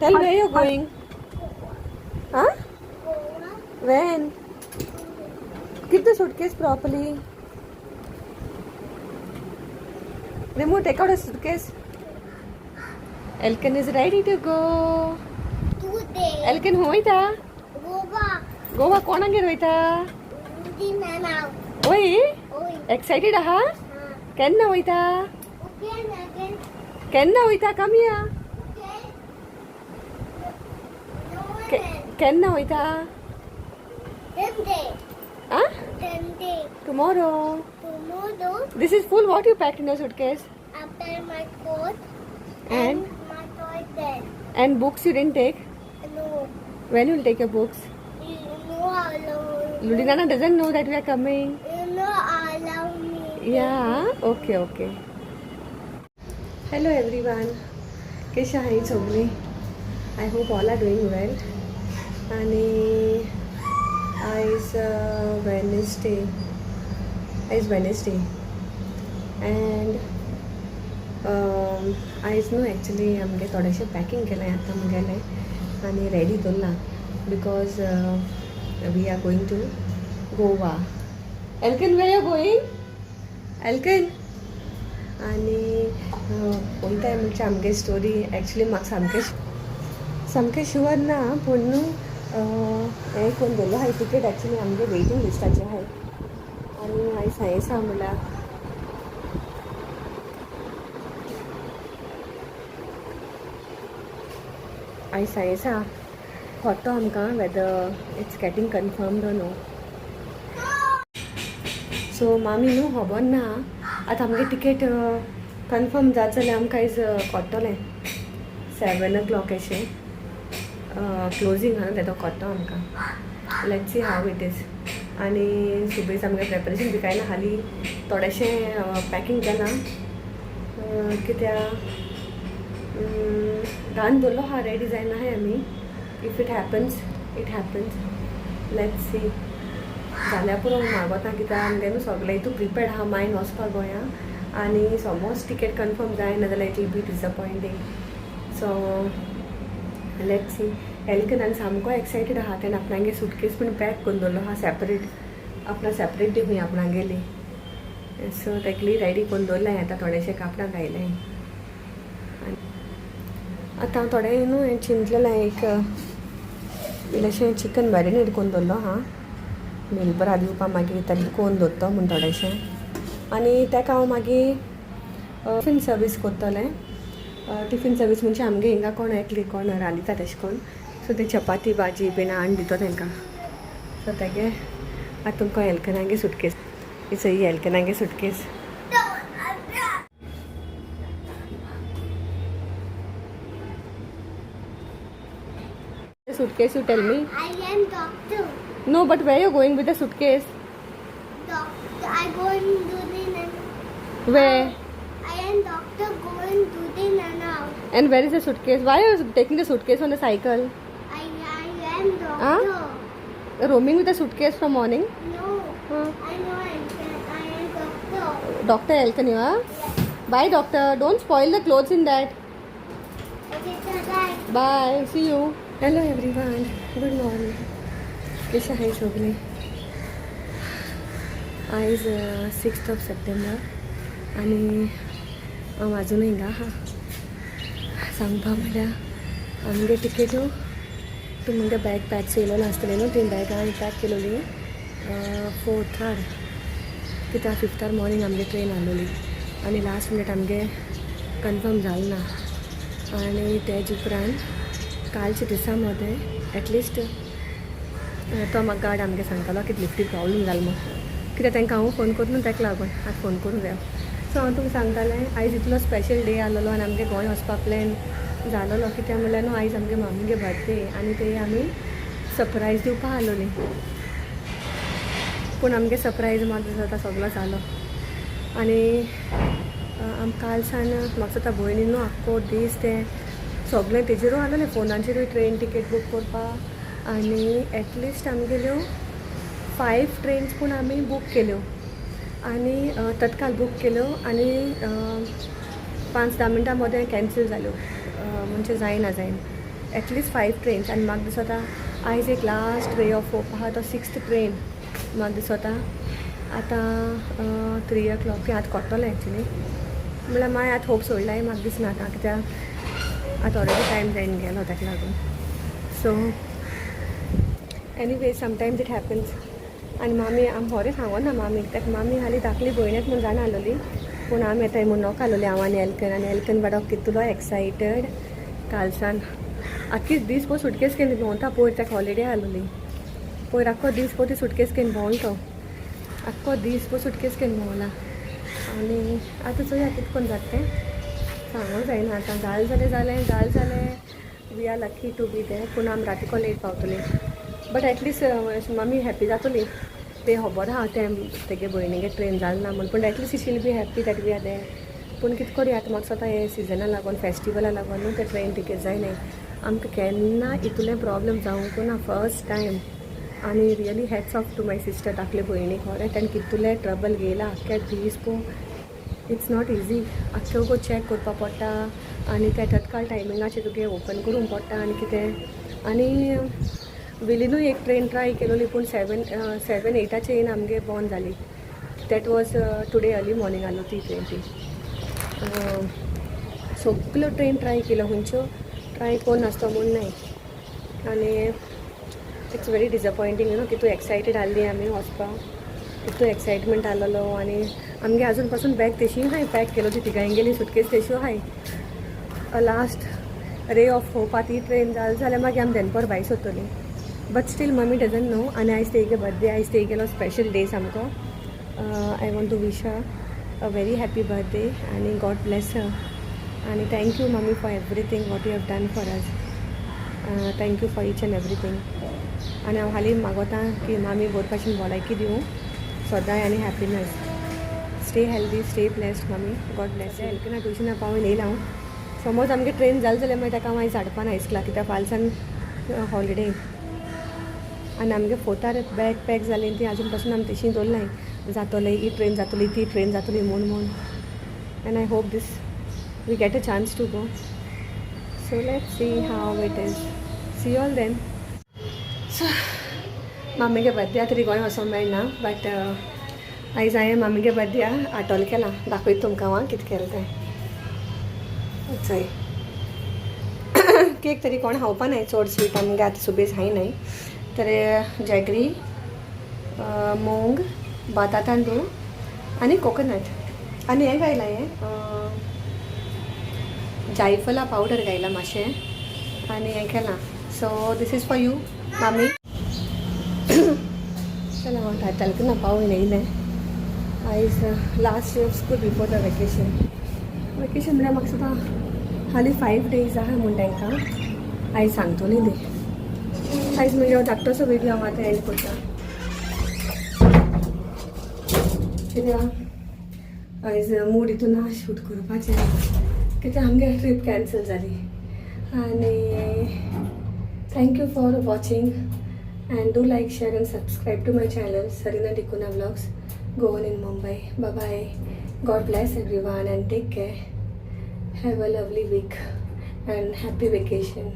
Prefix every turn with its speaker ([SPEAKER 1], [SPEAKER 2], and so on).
[SPEAKER 1] Tell where you're going. Huh? When? Keep the suitcase properly. Remove, take out a suitcase. Elkin is ready to go.
[SPEAKER 2] Today.
[SPEAKER 1] Elkin, hoita?
[SPEAKER 2] Goa.
[SPEAKER 1] Goa कोणागे रोयता?
[SPEAKER 2] Now.
[SPEAKER 1] Oi?
[SPEAKER 2] Oi.
[SPEAKER 1] Excited aha? Kenna hoita?
[SPEAKER 2] Again.
[SPEAKER 1] Kenna hoita? Come here.
[SPEAKER 2] Okay. No
[SPEAKER 1] Kenna hoita?
[SPEAKER 2] Sunday.
[SPEAKER 1] Huh?
[SPEAKER 2] Sunday.
[SPEAKER 1] Tomorrow.
[SPEAKER 2] Tomorrow.
[SPEAKER 1] This is full. What you packed in your suitcase?
[SPEAKER 2] After my coat
[SPEAKER 1] And
[SPEAKER 2] my toilet.
[SPEAKER 1] and books you didn't take?
[SPEAKER 2] No.
[SPEAKER 1] When you will take your books?
[SPEAKER 2] You know allow.
[SPEAKER 1] Ludinana doesn't know that we are coming.
[SPEAKER 2] You know allow me.
[SPEAKER 1] Yeah. Okay. Hello everyone. कशा आहेत सगळी? I hope all are doing well. आणि आज Wednesday and आयज न्हू actually आमगे थोडेशें packing केलें आतां मुगेलें आनी रेडी दवरलां because we are going to Goa. एल्कन वेर यू गोईंग? एल्कन आनी पळयताय म्हणजे आमगे स्टोरी एक्चुली म्हाका सामकें शुअर ना पूण न्हू हें कोन्न दवरलो आहाय टिकेट एक्चुली आमगे वेटिंग लिस्टाचेर आहाय आनी आयज सांयेसा म्हणल्यार आयज सांयेसा खोटो आमकां whether it's getting confirmed no. So मामी न्हू खबर ना आतां आमगे टिकेट कन्फर्म जात जाल्यार आमकां आयज कोट्टोलें 7 o'clock अशें क्लोजींग आहा तेदो कोट्टो आमकां. Let's see how it is. आनी सुबेज आमगे प्रेपरेशन बी कांय ना खाली थोडेशें पॅकींग केलां कित्या घालन दवरलो आहा रेडी जायना आहाय आमी. If it happens let's see जाल्यार पुरो मागोता कित्याक आमगे न्हू सगळें हितू प्रिपेर्ड आहा मायंड वचपाक गोंया आनी समोज टिकेट कन्फर्म जायना जाल्यार it will be disappointing. So let's see. एल्कनान सामको एक्सायटेड आहा तेणें आपणागे सुटकेस पूण पॅक करून दवरलो आहा सेपरेट आपणा सेपरेट दी खूंय आपणागेली. सो तेकली रेडी करून दवरलें आतां थोडेशें कापडां घायलें आतां हांव थोडें न्हू हें चिंतलेलें एक इल्लेशें चिकन मॅरिनेट करून दवरलो आहा मिलबरा दिवपा मागीर ताका कोन्न दवरतो म्हूण थोडेशें आनी ताका हांव मागीर टिफीन सर्वीस करतलें. टिफीन सर्वीस म्हणजे आमगे हिंगा कोण एकली कोण रांदिता तेशें कोन्न सो ते चपाती भाजी बीन हाडून दिता तांकां. सो तेगे आतां तुमकां एल्कनागे सुटकेस इट्स ही एल्कनागे suitcase. Suitcase, you tell me.
[SPEAKER 2] I am doctor.
[SPEAKER 1] No, but where you going with the suitcase?
[SPEAKER 2] Doctor. I go and do the
[SPEAKER 1] Where?
[SPEAKER 2] I am doctor going to the Nana.
[SPEAKER 1] And where is the suitcase? Why are you taking the suitcase on the cycle?
[SPEAKER 2] I am doctor.
[SPEAKER 1] Roaming with the suitcase from morning?
[SPEAKER 2] No.
[SPEAKER 1] Huh?
[SPEAKER 2] I know I am doctor.
[SPEAKER 1] Dr. Elkan, you are? Bye, doctor. Don't spoil the clothes in that.
[SPEAKER 2] Okay, bye.
[SPEAKER 1] Bye. See you. Hello everyone. Good morning. कशा आहे सगळी? आयज 6th of September आनी हांव आजून हिंगा आहा. सांगपा म्हळ्यार आमगे टिकेट्यो तुमगे बॅग पॅक केलेलो आसतलें न्हू ती बॅगां हांवें पॅक केलोली 4th कित्याक 5th मॉर्निंग आमगे ट्रेन आहलोली आनी लास्ट मिनट आमगे कन्फर्म जालें ना आनी तेज उपरांत कालच्या दिसा मध्ये एटलिस्ट तो म्हाका गार्ड आमगे सांगतालो की लिफ्टी प्रॉब्लम जालो म्हूण कित्याक तांकां हांव फोन करून ताका लागून आतां फोन करूं जाय. सो हांव तुमकां सांगतालें आयज इतलो स्पेशल डे आहलोलो आनी आमगे गोंय वचपा प्लॅन जालोलो कित्याक म्हणल्यार न्हू आयज आमगे मामीगे बर्थडे आनी ते आमी सरप्रायज दिवपा आहलोली पूण आमगे सरप्रायज मात जाता सगळो जालो आनी काल सान म्हाका जाता भयणीन न्हू आख्खो दीस तें सगळें तेजेरूच आहलोलें फोनाचेरूय ट्रेन टिकेट बूक करपा आनी एटलिस्ट आमगेल्यो 5 ट्रेन्स पूण आमी बूक केल्यो आनी तत्काल बूक केल्यो आनी 5-10 मिनटां मदें कॅन्सल जाल्यो म्हणजे जायना एटलीस्ट 5 ट्रेन्स आनी म्हाका दिसता आयज एक लास्ट रे ऑफ होप आहा तो 6th ट्रेन म्हाका दिसता आतां 3 o'clock आतां कोट्टोलें एक्चुली म्हळ्यार माय आतां होप सोडलाय म्हाका दिसना आतां कित्याक आतां ऑलरेडी टायम जायन गेलो ताका लागून so anyway sometimes it happens आनी मामी आमी होरें सांगोन ना मामीक ताका मामी हालीं धाकली भयण म्हूण जाणा आसलोली पूण आमी येताय म्हूण नोका आसलोली हांव आनी एल्कन बाबा कितलो एक्सायटेड कालसान आख्खी दीस पळय सुटकेस घेवन भोंवता पयर ताका हॉलिडे आसलोली पयर आख्खो दीस पळय ती सुटकेस घेवन भोंवला तो आख्खो दीस पळय सुटकेस घेवन भोंवला आनी आतां चोया कितें करून जाता तें सांगूंक जायना आतां जालें जालें we are lucky to be there पूण आमी रातीको लेट पावतली बट एटलीस्ट मामी हॅप्पी जातली ते खबर आहा तेगे भयणीगे ट्रेन जालें ना म्हूण पूण at least she she'll be happy that we are there पूण कितें करूया आतां म्हाका स्वता हे सिजना लागून फेस्टिवला लागून न्हू ते ट्रेन टिकेट जायनाय आमकां केन्ना इतलें प्रॉब्लम जावंक ना फर्स्ट टायम आनी really hats off to my sister धाकले भयणीक खरें ताणें कितलें ट्रबल घेयला आख्खे दीस पळय इट्स नॉट इजी आख्ख्यो गो चॅक करपा पडटा आनी ते तत्काळ टायमिंगाचेर तुगे ओपन करूंक पडटा आनी कितें आनी विलीनूय एक ट्रेन ट्राय केलोली पूण 7-8 येवन आमगे बंद जाली that was today early morning आहलो ती ट्रेन ती सगल्यो ट्रेन ट्राय केलो खंयच्यो ट्राय कोण नासतो म्हूण नाय आनी इट्स व्हेरी डिसअपॉयंटींग यू नो कितू एक्सायटेड आसली आमी वचपाक कितू एक्सायटमेंट आसलेलो आनी आमगे आजून पासून बॅग तेशी हाय पॅक केलो ती तिगांय गेली सुटकेस तेश्यो हाय लास्ट रे ऑफ होप ती ट्रेन जाली जाल्यार मागीर आमी देनपर भायर सरतली but still mummy doesn't know आनी आयज तेगे बर्थडे आयज तेगेलो स्पेशल डे सामको I want to wish a very happy birthday आनी गॉड ब्लेस हर आनी thank you mummy for everything what you have done for us thank you for each and everything आनी हांव हालीं मागोता की मामी बरे भाशेन भलायकी दिवं सदांय आनी happiness stay healthy stay blessed mummy god bless हेल्थना ट्युशना पावून येयला हांव समज आमगे ट्रेन जालें जाल्यार मागीर ताका हांव आयज हाडपा ना इसकला कित्याक फालसान हॉलिडे आनी आमगे फोतार बॅग पॅक जाली ती आजून पासून आमी तेशी दवरलाय जातोलें ही ट्रेन जातली ती ट्रेन जातली म्हूण and I hope this we get a chance to go so let's see how it is see all then so मामीगे बर्थडे तरी गोंय वचोंक मेळना बट आयज हांवें मामीगे बर्थडे आटोल केला दाखयता तुमकां हांव कितें केलें तें चोय केक तरी कोण खावपा नाय चड स्वीट आमगे आतां सुबेज हाय तर जॅगरी मूंग बाता तांदूळ आनी कोकोनट आनी हें घायलां हें जायफला पावडर घायला मातशें आनी हें केलां so this is for you मामी चला हांव तालकना पावून येयलें आयज last day of school before the vacation म्हळ्यार म्हाका सुद्दां हालीं 5 days आहा म्हूण तांकां आयज सांगतली ती आयज म्हणजे हांव धाकटोसो व्हिडियो हांव आतां एंड करता कित्याक आयज मूड हितून ना शूट करपाचें कित्याक आमगे ट्रीप कॅन्सल जाली आनी thank you for watching and do like, share and subscribe to my channel Sarina Tikuna Vlogs. Go on in Mumbai. Bye bye. God bless everyone and take care. Have a lovely week and happy vacation.